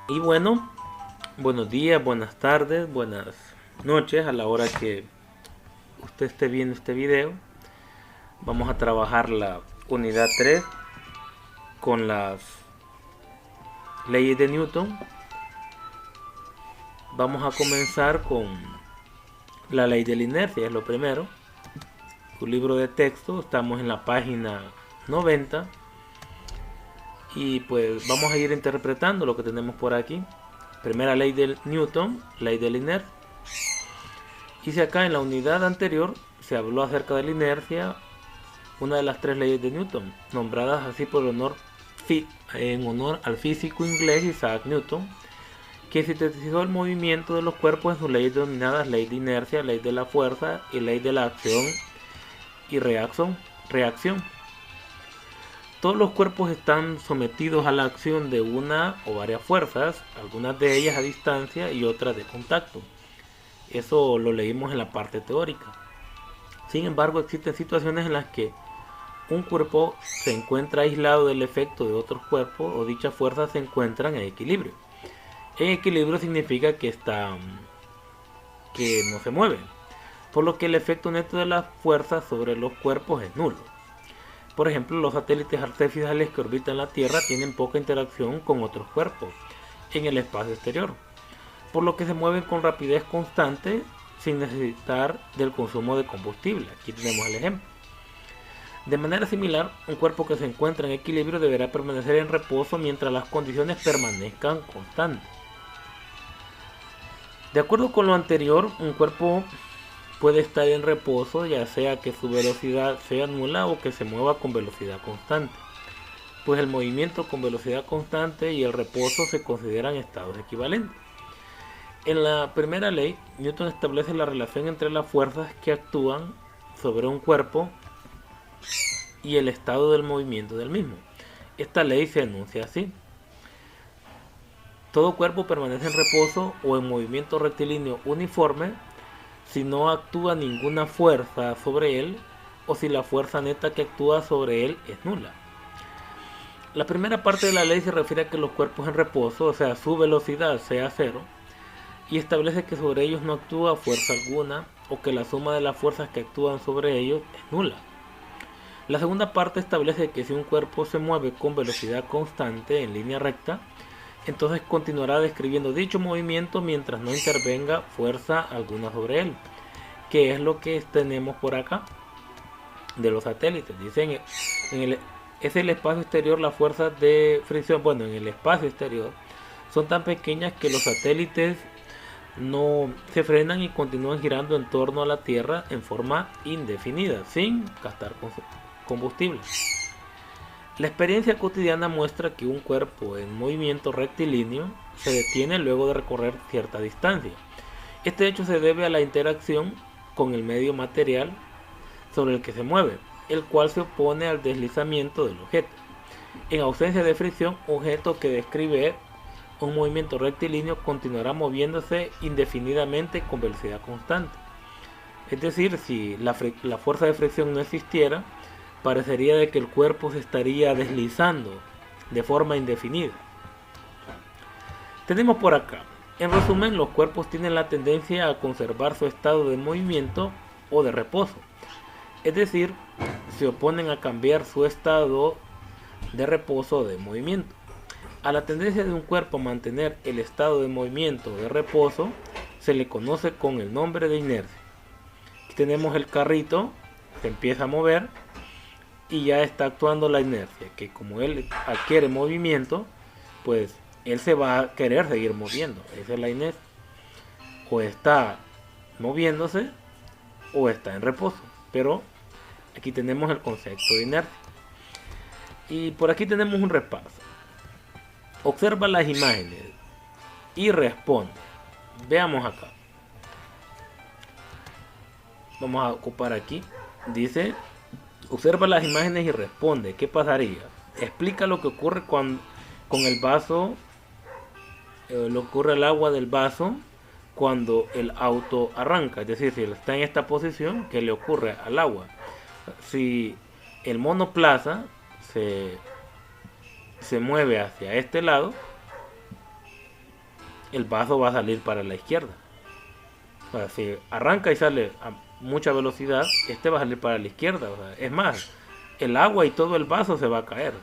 Y bueno, buenos días, buenas tardes, buenas noches a la hora que usted esté viendo este video. Vamos a trabajar la unidad 3 con las leyes de Newton. Vamos a comenzar con la ley de la inercia, es lo primero. Un libro de texto, estamos en la página 90 y pues vamos a ir interpretando lo que tenemos por aquí. Primera ley de Newton, ley de la inercia. Y si acá en la unidad anterior se habló acerca de la inercia, una de las tres leyes de Newton, nombradas así en honor al físico inglés Isaac Newton, que sintetizó el movimiento de los cuerpos en sus leyes denominadas ley de inercia, ley de la fuerza y ley de la acción y reacción. Todos los cuerpos están sometidos a la acción de una o varias fuerzas, algunas de ellas a distancia y otras de contacto. Eso lo leímos en la parte teórica. Sin embargo, existen situaciones en las que un cuerpo se encuentra aislado del efecto de otros cuerpos o dichas fuerzas se encuentran en equilibrio. En equilibrio significa que no se mueven, por lo que el efecto neto de las fuerzas sobre los cuerpos es nulo. Por ejemplo, los satélites artificiales que orbitan la Tierra tienen poca interacción con otros cuerpos en el espacio exterior, por lo que se mueven con rapidez constante sin necesitar del consumo de combustible. Aquí tenemos el ejemplo. De manera similar, un cuerpo que se encuentra en equilibrio deberá permanecer en reposo mientras las condiciones permanezcan constantes. De acuerdo con lo anterior, un cuerpo puede estar en reposo ya sea que su velocidad sea nula o que se mueva con velocidad constante, pues el movimiento con velocidad constante y el reposo se consideran estados equivalentes. En la primera ley, Newton establece la relación entre las fuerzas que actúan sobre un cuerpo y el estado del movimiento del mismo. Esta ley se enuncia así: todo cuerpo permanece en reposo o en movimiento rectilíneo uniforme si no actúa ninguna fuerza sobre él o si la fuerza neta que actúa sobre él es nula. La primera parte de la ley se refiere a que los cuerpos en reposo, o sea, su velocidad sea cero, y establece que sobre ellos no actúa fuerza alguna o que la suma de las fuerzas que actúan sobre ellos es nula. La segunda parte establece que si un cuerpo se mueve con velocidad constante en línea recta, entonces continuará describiendo dicho movimiento mientras no intervenga fuerza alguna sobre él, que es lo que tenemos por acá de los satélites. Dicen es el espacio exterior, las fuerzas de fricción, bueno, en el espacio exterior son tan pequeñas que los satélites no se frenan y continúan girando en torno a la Tierra en forma indefinida, sin gastar combustible. La experiencia cotidiana muestra que un cuerpo en movimiento rectilíneo se detiene luego de recorrer cierta distancia. Este hecho se debe a la interacción con el medio material sobre el que se mueve, el cual se opone al deslizamiento del objeto. En ausencia de fricción, un objeto que describe un movimiento rectilíneo continuará moviéndose indefinidamente con velocidad constante. Es decir, si la fuerza de fricción no existiera, parecería de que el cuerpo se estaría deslizando de forma indefinida. Tenemos por acá, en resumen, los cuerpos tienen la tendencia a conservar su estado de movimiento o de reposo, es decir, se oponen a cambiar su estado de reposo o de movimiento. A la tendencia de un cuerpo a mantener el estado de movimiento o de reposo se le conoce con el nombre de inercia. Aquí tenemos el carrito, se empieza a mover y ya está actuando la inercia, que como él adquiere movimiento, pues él se va a querer seguir moviendo. Esa es la inercia. O está moviéndose o está en reposo. Pero aquí tenemos el concepto de inercia. Y por aquí tenemos un repaso. Observa las imágenes y responde. Veamos acá. Vamos a ocupar aquí. Dice, observa las imágenes y responde. ¿Qué pasaría? Explica lo que ocurre con el vaso, lo que ocurre al agua del vaso cuando el auto arranca. Es decir, si él está en esta posición, ¿qué le ocurre al agua? Si el monoplaza se mueve hacia este lado, el vaso va a salir para la izquierda. O sea, si arranca y sale a mucha velocidad, este va a salir para la izquierda. O sea, es más, el agua y todo el vaso se va a caer,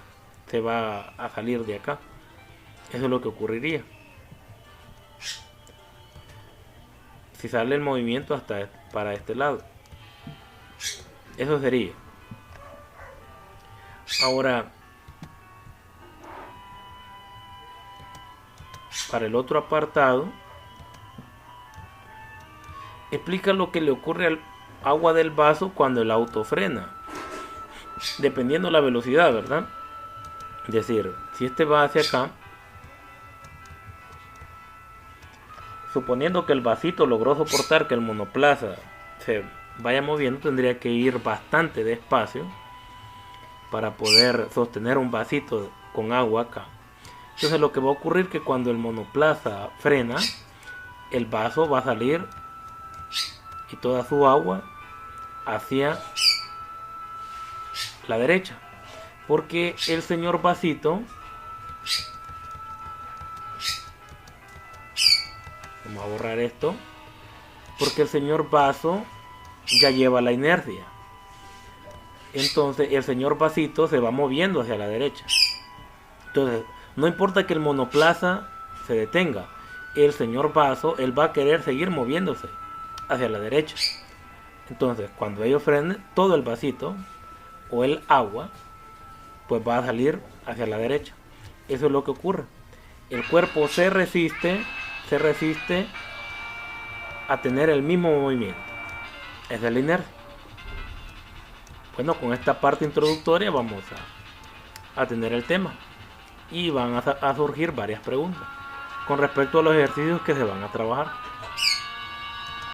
se va a salir de acá. Eso es lo que ocurriría si sale el movimiento hasta para este lado. Eso sería. Ahora, para el otro apartado, explica lo que le ocurre al agua del vaso cuando el auto frena, dependiendo la velocidad, ¿verdad? Es decir, si este va hacia acá, suponiendo que el vasito logró soportar que el monoplaza se vaya moviendo, tendría que ir bastante despacio para poder sostener un vasito con agua acá. Entonces lo que va a ocurrir es que cuando el monoplaza frena, el vaso va a salir y toda su agua hacia la derecha, porque el señor vasito, vamos a borrar esto, porque el señor vaso ya lleva la inercia. Entonces el señor vasito se va moviendo hacia la derecha. Entonces no importa que el monoplaza se detenga, el señor vaso, él va a querer seguir moviéndose hacia la derecha. Entonces cuando ellos frenen, todo el vasito o el agua pues va a salir hacia la derecha. Eso es lo que ocurre. El cuerpo se resiste a tener el mismo movimiento. Esa es la inercia. Bueno, con esta parte introductoria vamos a tener el tema y van a surgir varias preguntas con respecto a los ejercicios que se van a trabajar.